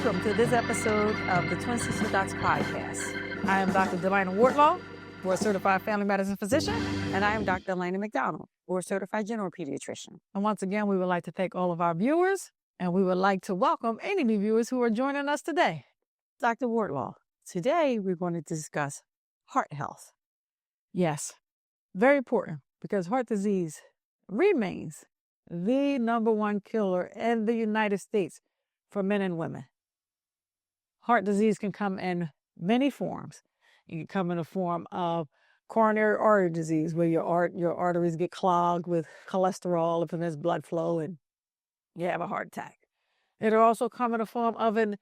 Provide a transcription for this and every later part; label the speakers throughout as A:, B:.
A: Welcome to this episode of the Twin Sister Docs podcast. I am Dr. Delina Wardlaw, board certified family medicine physician,
B: and I am Dr. Elena McDonald, board certified general pediatrician.
A: And once again, we would like to thank all of our viewers, and we would like to welcome any new viewers who are joining us today.
B: Dr. Wardlaw, today we're going to discuss heart health.
A: Yes, very important, because heart disease remains the number one killer in the United States for men and women. Heart disease can come in many forms. It can come in the form of coronary artery disease, where your arteries get clogged with cholesterol if there's blood flow and you have a heart attack. It'll also come in the form of an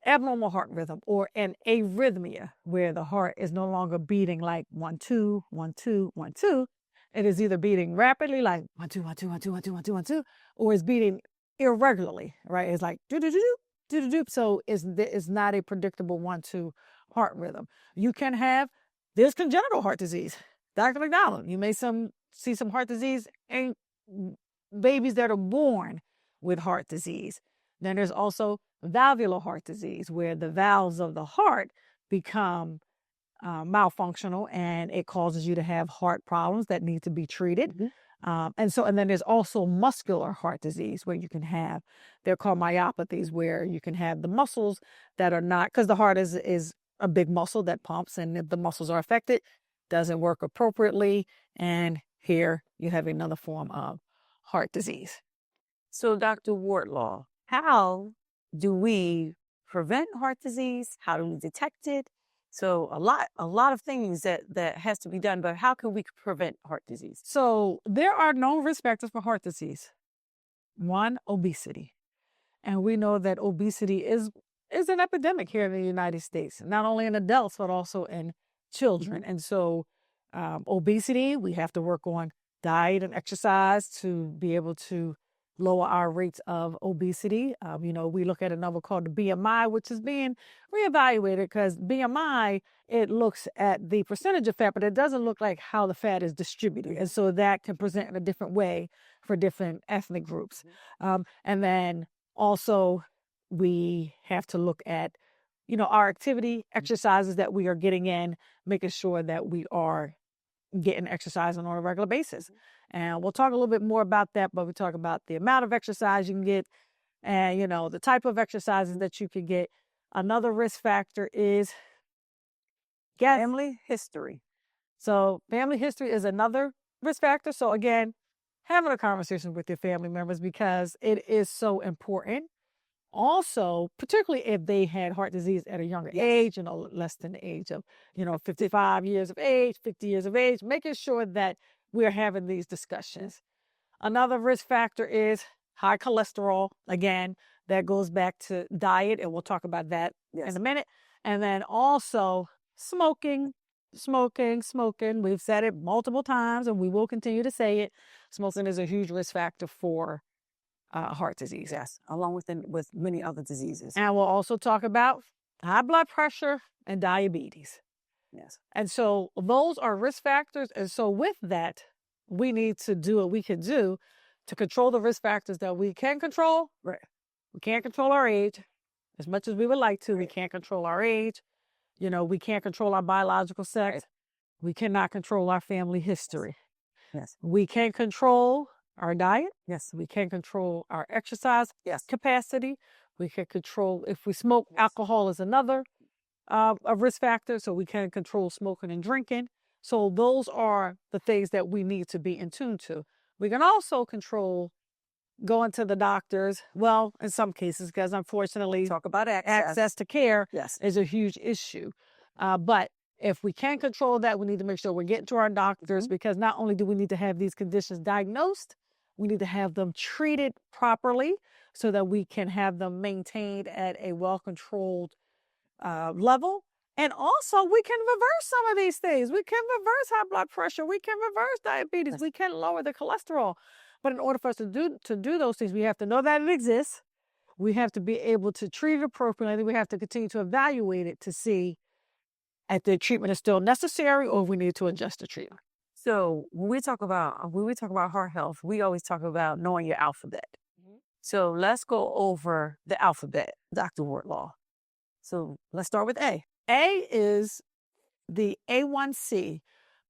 A: abnormal heart rhythm or an arrhythmia, where the heart is no longer beating like 1-2, 1-2, 1-2. It is either beating rapidly, like 1-2, 1-2, 1-2, 1-2, 1-2, 1-2, or it's beating irregularly, right? It's like do-do-do-do, do-do-do. So it's not a predictable 1-2 heart rhythm. You can have this congenital heart disease. Dr. McDonald, you may see some heart disease in babies that are born with heart disease. Then there's also valvular heart disease, where the valves of the heart become malfunctional, and it causes you to have heart problems that need to be treated.
B: Mm-hmm.
A: And then there's also muscular heart disease, where you can have, they're called myopathies, where you can have the muscles that are not, because the heart is a big muscle that pumps, and if the muscles are affected, doesn't work appropriately, and here you have another form of heart disease.
B: So, Dr. Wardlaw, how do we prevent heart disease? How do we detect it? So a lot of things that has to be done, but how can we prevent heart disease?
A: So there are known risk factors for heart disease. One, obesity. And we know that obesity is an epidemic here in the United States, not only in adults, but also in children. And so obesity, we have to work on diet and exercise to be able to lower our rates of obesity. We look at a number called the BMI, which is being reevaluated, because BMI, it looks at the percentage of fat, but it doesn't look like how the fat is distributed. And so that can present in a different way for different ethnic groups. And then also we have to look at, our activity, exercises that we are getting in, making sure that we are getting exercise on a regular basis. And we'll talk a little bit more about that, but we talk about the amount of exercise you can get and, the type of exercises that you can get. Another risk factor is
B: family history.
A: So family history is another risk factor. So again, having a conversation with your family members, because it is so important. Also, particularly if they had heart disease at a younger age, less than the age of, 55 years of age, 50 years of age, making sure that we're having these discussions. Another risk factor is high cholesterol. Again, that goes back to diet, and we'll talk about that in a minute. And then also smoking. We've said it multiple times, and we will continue to say it. Smoking is a huge risk factor for heart disease.
B: Yes, along with many other diseases.
A: And we'll also talk about high blood pressure and diabetes.
B: Yes.
A: And so those are risk factors. And so with that, we need to do what we can do to control the risk factors that we can control.
B: Right.
A: We can't control our age as much as we would like to. Right. We can't control our age. We can't control our biological sex. Right. We cannot control our family history.
B: Yes.
A: We can't control our diet.
B: Yes.
A: We can control our exercise capacity. We can control, if we smoke, alcohol is another a risk factor. So we can control smoking and drinking. So those are the things that we need to be in tune to. We can also control going to the doctors. Well, in some cases, because unfortunately,
B: talk about
A: access to care is a huge issue. But if we can control that, we need to make sure we're getting to our doctors, because not only do we need to have these conditions diagnosed, we need to have them treated properly so that we can have them maintained at a well-controlled level. And also, we can reverse some of these things. We can reverse high blood pressure. We can reverse diabetes. We can lower the cholesterol. But in order for us to do those things, we have to know that it exists. We have to be able to treat it appropriately. We have to continue to evaluate it to see if the treatment is still necessary or if we need to adjust the treatment.
B: So when we talk about heart health, we always talk about knowing your alphabet. So let's go over the alphabet, Dr. Wardlaw. So let's start with A.
A: A is the A1C,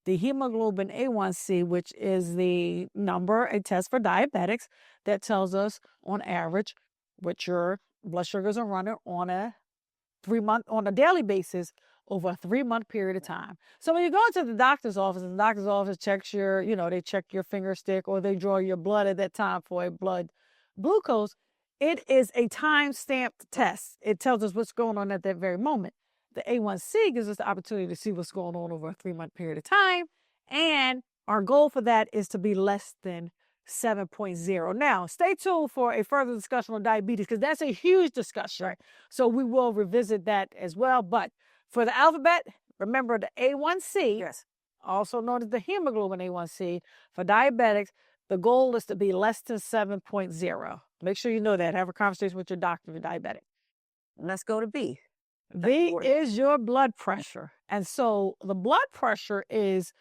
A: the hemoglobin A1C, which is the number, a test for diabetics that tells us on average what your blood sugars are running on a daily basis over a 3-month period of time. So when you go into the doctor's office, and the doctor's office checks your, they check your finger stick or they draw your blood at that time for a blood glucose, it is a time-stamped test. It tells us what's going on at that very moment. The A1C gives us the opportunity to see what's going on over a 3-month period of time. And our goal for that is to be less than 7.0. Now, stay tuned for a further discussion on diabetes because that's a huge discussion. Right. So we will revisit that as well. But for the alphabet, remember the A1C,
B: Yes.
A: also known as the hemoglobin A1C, for diabetics, the goal is to be less than 7.0. Make sure you know that. Have a conversation with your doctor if you're diabetic.
B: Let's go to B.
A: B is your blood pressure. And so the blood pressure is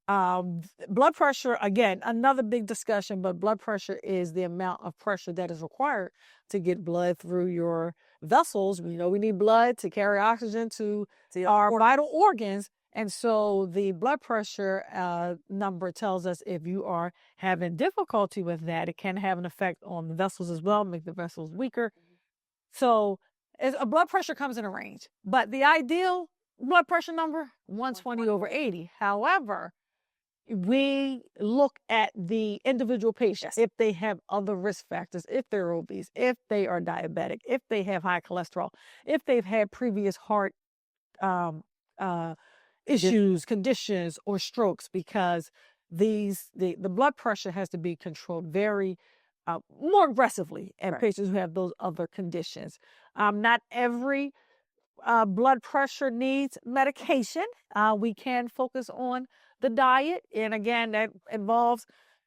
A: blood pressure, again, another big discussion, but blood pressure is the amount of pressure that is required to get blood through your vessels. We know we need blood to carry oxygen to our vital organs. And so the blood pressure number tells us if you are having difficulty with that, it can have an effect on the vessels as well, make the vessels weaker. So a blood pressure comes in a range, but the ideal blood pressure number, 120/80. However, we look at the individual patients, if they have other risk factors, if they're obese, if they are diabetic, if they have high cholesterol, if they've had previous heart issues, conditions, or strokes, because the blood pressure has to be controlled very more aggressively in patients who have those other conditions. Not every blood pressure needs medication. We can focus on the diet. And again, that involves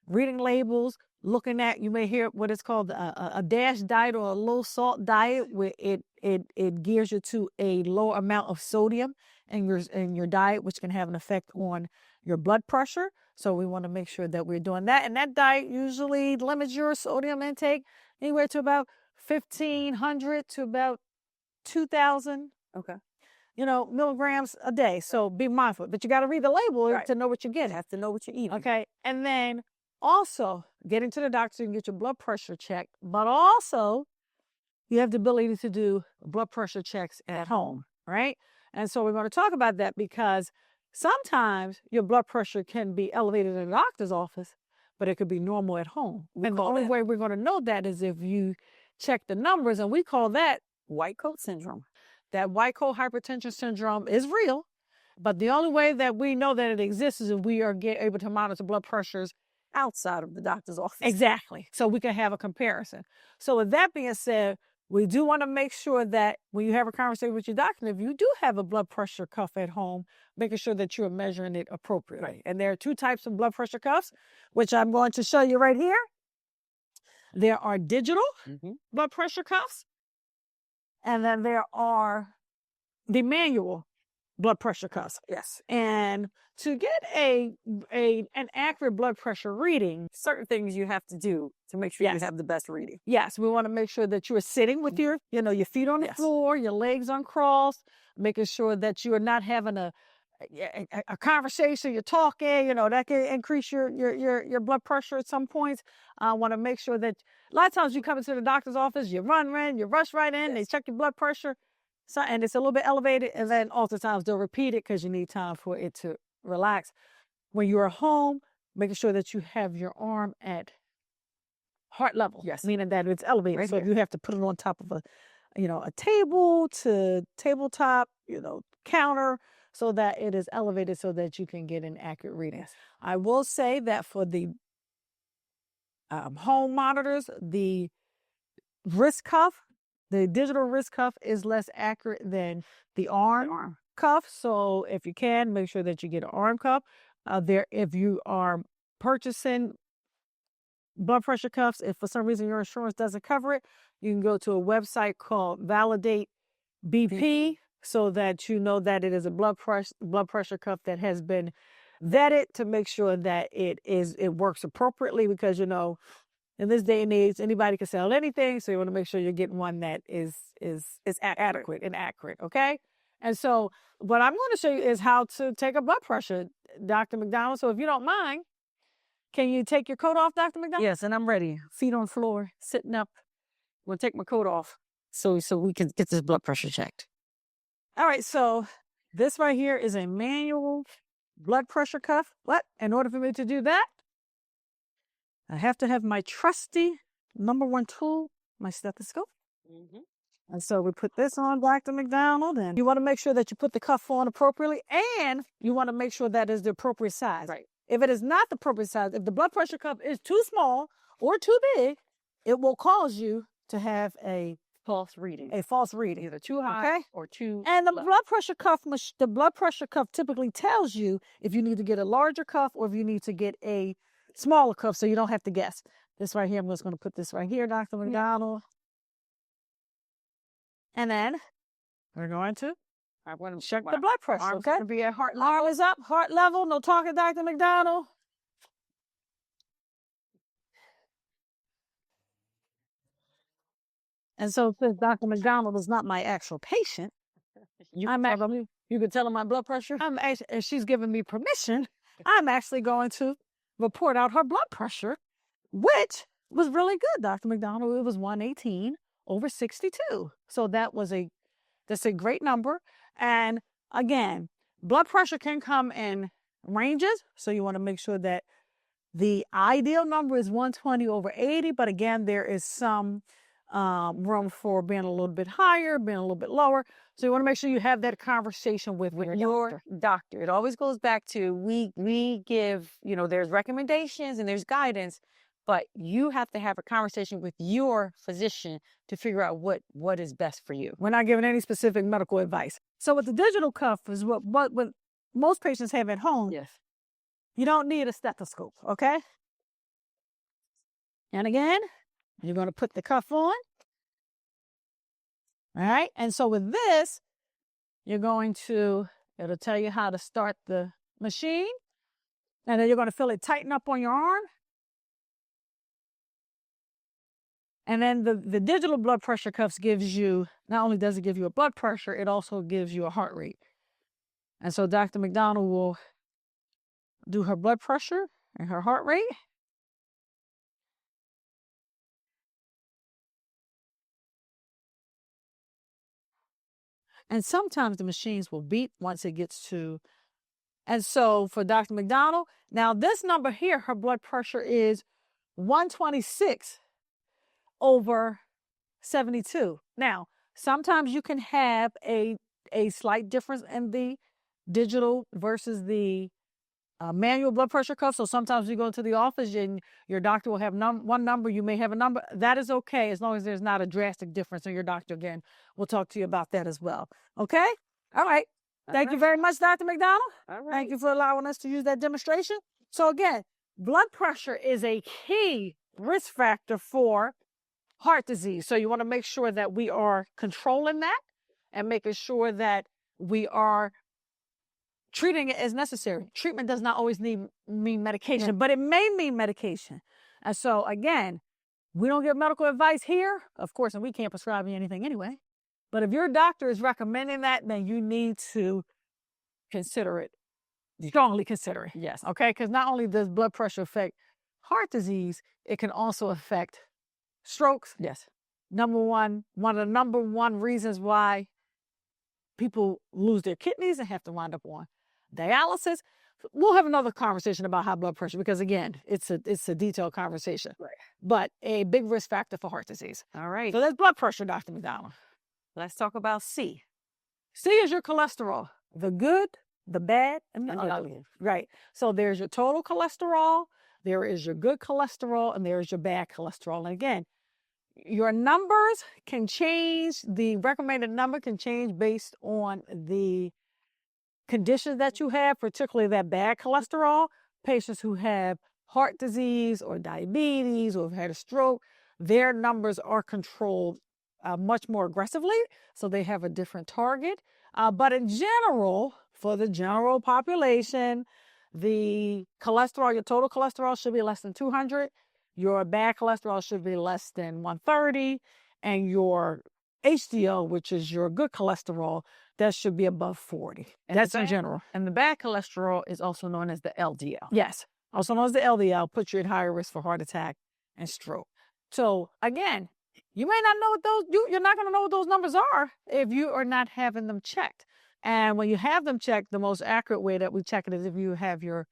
A: reading labels, looking at, you may hear what is called a DASH diet or a low salt diet, where it gears you to a low amount of sodium in your diet, which can have an effect on your blood pressure. So we want to make sure that we're doing that. And that diet usually limits your sodium intake anywhere to about 1,500 to about 2,000.
B: Okay.
A: Milligrams a day. So be mindful. But you got to read the label to know what you're getting.
B: You have to know what you're eating.
A: Okay. And then also getting to the doctor and get your blood pressure checked. But also you have the ability to do blood pressure checks at home, right? And so we're going to talk about that because sometimes your blood pressure can be elevated in the doctor's office, but it could be normal at home. And the only way we're going to know that is if you check the numbers, and we call that
B: white coat syndrome.
A: That white coat hypertension syndrome is real, but the only way that we know that it exists is if we are able to monitor blood pressures
B: outside of the doctor's office.
A: Exactly. So we can have a comparison. So with that being said, we do want to make sure that when you have a conversation with your doctor, if you do have a blood pressure cuff at home, making sure that you are measuring it appropriately.
B: Right.
A: And there are 2 types of blood pressure cuffs, which I'm going to show you right here. There are digital blood pressure cuffs. And then there are the manual blood pressure cuffs.
B: Yes.
A: And to get an accurate blood pressure reading,
B: certain things you have to do to make sure you have the best reading.
A: Yes, we want to make sure that you are sitting with your feet on the floor, your legs uncrossed, making sure that you are not having a conversation, you're talking, that can increase your blood pressure at some points. I want to make sure that a lot of times you come into the doctor's office, you rush right in, they check your blood pressure, and it's a little bit elevated, and then oftentimes they'll repeat it because you need time for it to relax. When you're at home, making sure that you have your arm at heart level, meaning that it's elevated. Right. So if you have to put it on top of a table to tabletop, counter, so that it is elevated so that you can get an accurate reading. Yes. I will say that for the home monitors, the wrist cuff, the digital wrist cuff is less accurate than the arm cuff. So if you can, make sure that you get an arm cuff. If you are purchasing blood pressure cuffs, if for some reason your insurance doesn't cover it, you can go to a website called Validate BP, so that you know that it is a blood pressure cuff that has been vetted to make sure that it works appropriately, because in this day and age, anybody can sell anything. So you want to make sure you're getting one that is adequate and accurate. Okay. And so what I'm going to show you is how to take a blood pressure, Dr. McDonald. So if you don't mind, can you take your coat off, Dr. McDonald?
B: Yes, and I'm ready. Feet on the floor, sitting up. I'm going to take my coat off so we can get this blood pressure checked.
A: All right, so this right here is a manual blood pressure cuff. But in order for me to do that, I have to have my trusty #1 tool, my stethoscope. And so we put this on, Dr. McDonald, and you want to make sure that you put the cuff on appropriately, and you want to make sure that is the appropriate size.
B: Right.
A: If it is not the appropriate size, if the blood pressure cuff is too small or too big, it will cause you to have a
B: false reading.
A: Either
B: too high or too
A: And the
B: low.
A: blood pressure cuff typically tells you if you need to get a larger cuff or if you need to get a smaller cuff, so you don't have to guess. This right here, I'm just going to put this right here, Dr. McDonald. And then we're going to check the blood pressure. Okay.
B: To be at heart level.
A: Arm is up, heart level. No talking, Dr. McDonald. And so since Dr. McDonald is not my actual patient, you can tell her my blood pressure. And she's given me permission. I'm actually going to report out her blood pressure, which was really good, Dr. McDonald. It was 118/62. So that's a great number. And again, blood pressure can come in ranges. So you want to make sure that the ideal number is 120/80. But again, there is some room for being a little bit higher, being a little bit lower. So you want to make sure you have that conversation with
B: your doctor. It always goes back to we give, there's recommendations and there's guidance, but you have to have a conversation with your physician to figure out what is best for you.
A: We're not giving any specific medical advice. So with the digital cuff is what most patients have at home.
B: Yes.
A: You don't need a stethoscope, okay? And again, you're going to put the cuff on. All right. And so with this, it'll tell you how to start the machine. And then you're going to feel it tighten up on your arm. And then the digital blood pressure cuffs not only does it give you a blood pressure, it also gives you a heart rate. And so Dr. McDonald will do her blood pressure and her heart rate. And sometimes the machines will beep once it gets to. And so for Dr. McDonald, now this number here, her blood pressure is 126/72. Now, sometimes you can have a slight difference in the digital versus the manual blood pressure cuff. So sometimes you go into the office and your doctor will have one number, you may have a number. That is okay as long as there's not a drastic difference. And your doctor, again, will talk to you about that as well. Okay? All right. Thank you very much, Dr. McDonald.
B: All right.
A: Thank you for allowing us to use that demonstration. So again, blood pressure is a key risk factor for heart disease. So you want to make sure that we are controlling that and making sure that we are treating it as necessary. Treatment does not always mean medication, but it may mean medication. And so again, we don't give medical advice here, of course, and we can't prescribe you anything anyway. But if your doctor is recommending that, then you need to consider it, strongly consider it.
B: Yes.
A: Okay, because not only does blood pressure affect heart disease, it can also affect strokes.
B: Yes.
A: One of the number one reasons why people lose their kidneys and have to wind up on dialysis. We'll have another conversation about high blood pressure because again, it's a detailed conversation.
B: Right.
A: But a big risk factor for heart disease.
B: All right.
A: So that's blood pressure, Dr. McDonald.
B: Let's talk about C.
A: C is your cholesterol. The good, the bad, and the ugly. Right. So there's your total cholesterol, there is your good cholesterol, and there is your bad cholesterol. And again, your numbers can change. The recommended number can change based on the conditions that you have, particularly that bad cholesterol. Patients who have heart disease or diabetes or have had a stroke, their numbers are controlled much more aggressively. So they have a different target. But in general, for the general population, the cholesterol, your total cholesterol should be less than 200. Your bad cholesterol should be less than 130, and your HDL, which is your good cholesterol, that should be above 40.
B: And
A: that's in general.
B: And the bad cholesterol is also known as the LDL.
A: Yes. Also known as the LDL, puts you at higher risk for heart attack and stroke. So again, you may not know what you're not going to know what those numbers are if you are not having them checked. And when you have them checked, the most accurate way that we check it is if you have your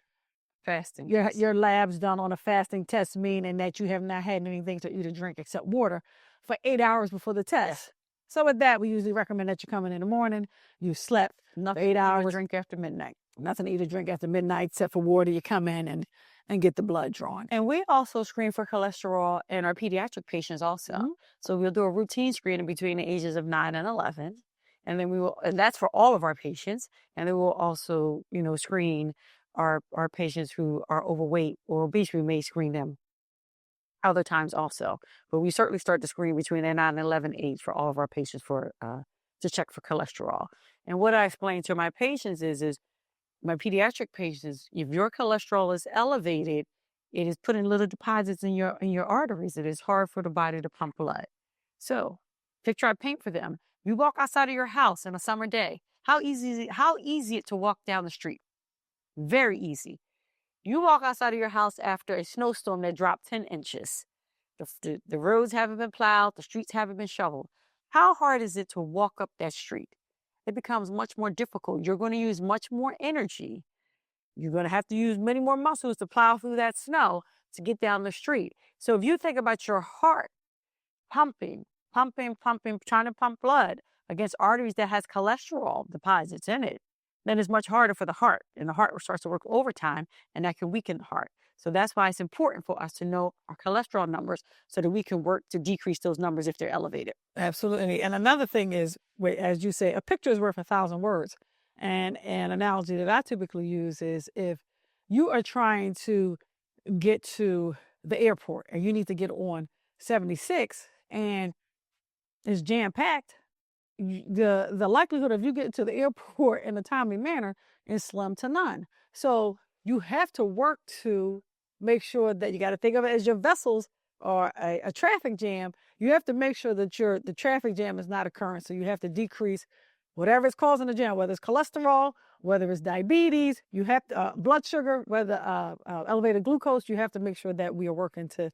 B: fasting,
A: your labs done on a fasting test, meaning that you have not had anything to eat or drink except water for 8 hours before the test.
B: Yes.
A: So with that, we usually recommend that you come in the morning, you slept
B: nothing
A: 8 hours,
B: to drink after midnight.
A: Nothing to eat or drink after midnight except for water. You come in and get the blood drawn.
B: And we also screen for cholesterol in our pediatric patients also.
A: Mm-hmm.
B: So we'll do a routine screening between the ages of 9 and 11. And then and that's for all of our patients. And then we'll also, screen our patients who are overweight or obese. We may screen them other times also. But we certainly start to screen between the 9 and 11 age for all of our patients to check for cholesterol. And what I explain to my patients is my pediatric patients, if your cholesterol is elevated, it is putting little deposits in your arteries. It is hard for the body to pump blood. So picture I paint for them. You walk outside of your house on a summer day. How easy is it to walk down the street? Very easy. You walk outside of your house after a snowstorm that dropped 10 inches. The roads haven't been plowed. The streets haven't been shoveled. How hard is it to walk up that street? It becomes much more difficult. You're going to use much more energy. You're going to have to use many more muscles to plow through that snow to get down the street. So if you think about your heart pumping, trying to pump blood against arteries that has cholesterol deposits in it, then it's much harder for the heart. And the heart starts to work overtime, and that can weaken the heart. So that's why it's important for us to know our cholesterol numbers so that we can work to decrease those numbers if they're elevated.
A: Absolutely. And another thing is, as you say, a picture is worth 1,000 words. And an analogy that I typically use is if you are trying to get to the airport and you need to get on 76 and it's jam-packed, the likelihood of you getting to the airport in a timely manner is slim to none. So you have to work to make sure that you got to think of it as your vessels or a traffic jam. You have to make sure that the traffic jam is not occurring. So you have to decrease whatever is causing the jam, whether it's cholesterol, whether it's diabetes, you have to, blood sugar, whether elevated glucose. You have to make sure that we are working to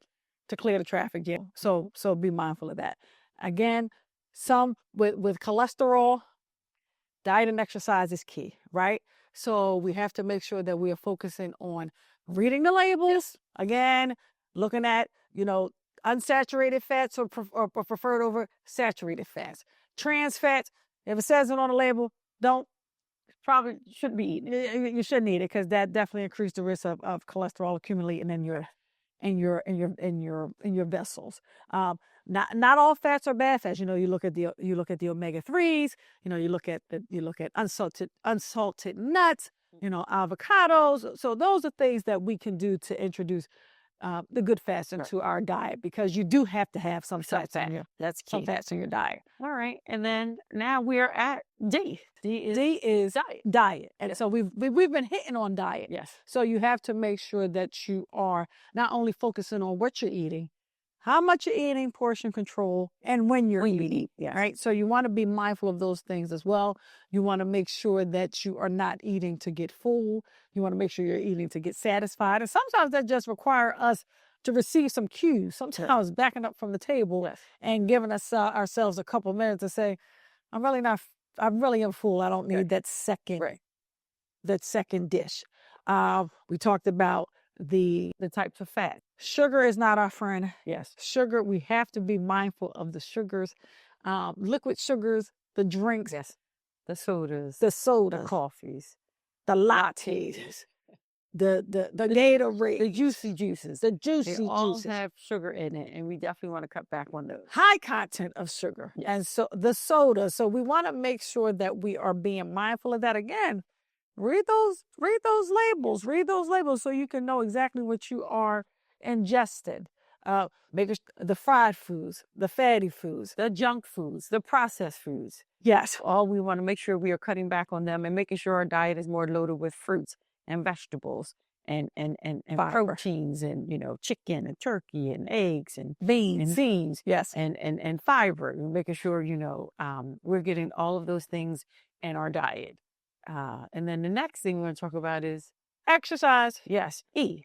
A: clear the traffic jam. So be mindful of that. Again, some with cholesterol, diet and exercise is key, right? So we have to make sure that we are focusing on reading the labels. Again, looking at, unsaturated fats or preferred over saturated fats. Trans fats, if it says it on the label, probably shouldn't be eaten. You shouldn't eat it because that definitely increases the risk of cholesterol accumulating in your vessels. Not all fats are bad fats. You look at the omega-3s. You look at unsalted nuts. Avocados. So those are things that we can do to introduce the good fats into our diet, because you do have to have some fats in your some fats in your diet.
B: All right, and then now we're at D.
A: D is diet. And so we've been hitting on diet.
B: Yes.
A: So you have to make sure that you are not only focusing on what you're eating, how much you're eating, portion control, and when you're eating.
B: Yes.
A: Right? So you want to be mindful of those things as well. You want to make sure that you are not eating to get full. You want to make sure you're eating to get satisfied. And sometimes that just requires us to receive some cues. Sometimes backing up from the table and giving us ourselves a couple minutes to say, I really am full. I don't need that second dish. We talked about the types of fat. Sugar is not our friend.
B: Yes.
A: Sugar, we have to be mindful of the sugars, liquid sugars, the drinks.
B: Yes. The sodas.
A: The
B: coffees.
A: The lattes. The Gatorade.
B: The juicy juices.
A: They all
B: have sugar in it, and we definitely want to cut back on those.
A: High content of sugar. Yes. And so the soda. So we want to make sure that we are being mindful of that. Again, read those labels. Read those labels so you can know exactly what you are ingested. The fried foods, the fatty foods,
B: the junk foods, the processed foods.
A: Yes.
B: All we want to make sure we are cutting back on them and making sure our diet is more loaded with fruits and vegetables
A: Fiber.
B: proteins and, chicken and turkey and eggs and
A: Beans.
B: beans.
A: Yes.
B: And fiber. We're making sure, we're getting all of those things in our diet. And then the next thing we're going to talk about is
A: Exercise.
B: yes, E.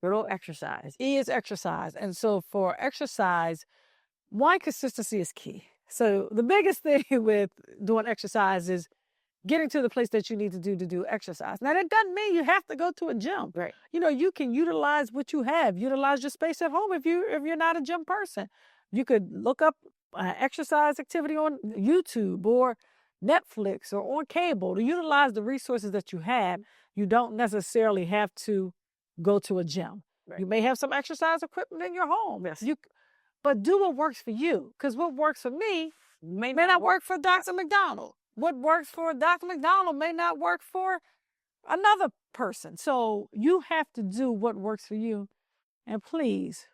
B: Good old exercise.
A: E is exercise. And so for exercise, one, consistency is key. So the biggest thing with doing exercise is getting to the place that you need to do exercise. Now, that doesn't mean you have to go to a gym.
B: Right.
A: You can utilize what you have. Utilize your space at home if you're not a gym person. You could look up exercise activity on YouTube or Netflix or on cable to utilize the resources that you have. You don't necessarily have to go to a gym.
B: Right.
A: You may have some exercise equipment in your home.
B: Yes.
A: But do what works for you, because what works for me may not work for Dr. McDonald. What works for Dr. McDonald may not work for another person. So you have to do what works for you. And please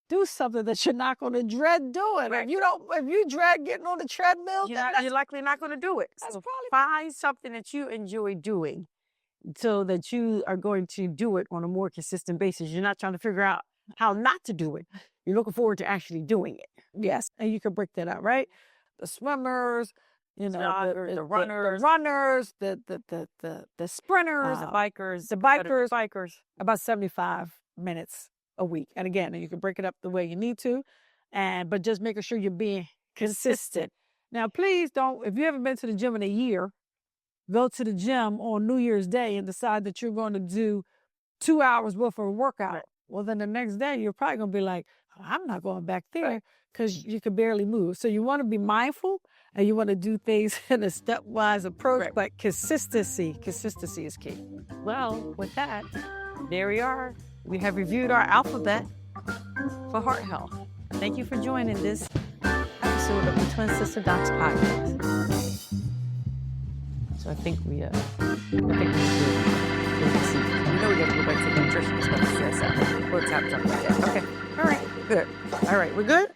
A: do something that you're not going to dread doing.
B: Right.
A: If you dread getting on the treadmill,
B: you're likely not going to do it.
A: That's
B: So
A: probably
B: find something that you enjoy doing so that you are going to do it on a more consistent basis. You're not trying to figure out how not to do it. You're looking forward to actually doing it.
A: yes, and you can break that out, right? The swimmers,
B: the
A: runners, the sprinters,
B: the bikers,
A: the bikers, about 75 minutes a week. And again, you can break it up the way you need to, but just making sure you're being consistent. Now, please don't, if you haven't been to the gym in a year, go to the gym on New Year's Day and decide that you're going to do 2 hours worth of a workout.
B: Right.
A: Well, then the next day, you're probably going to be like, I'm not going back there because you can barely move. So you want to be mindful and you want to do things in a stepwise approach, but consistency is key.
B: Well, with that, there we are. We have reviewed our alphabet for heart health. Thank you for joining this episode of the Twin Sister Docs podcast. So I think we good. We know we got to go back to the nutrition stuff. We'll tap like that. Okay. All right. Good. All right. We're good?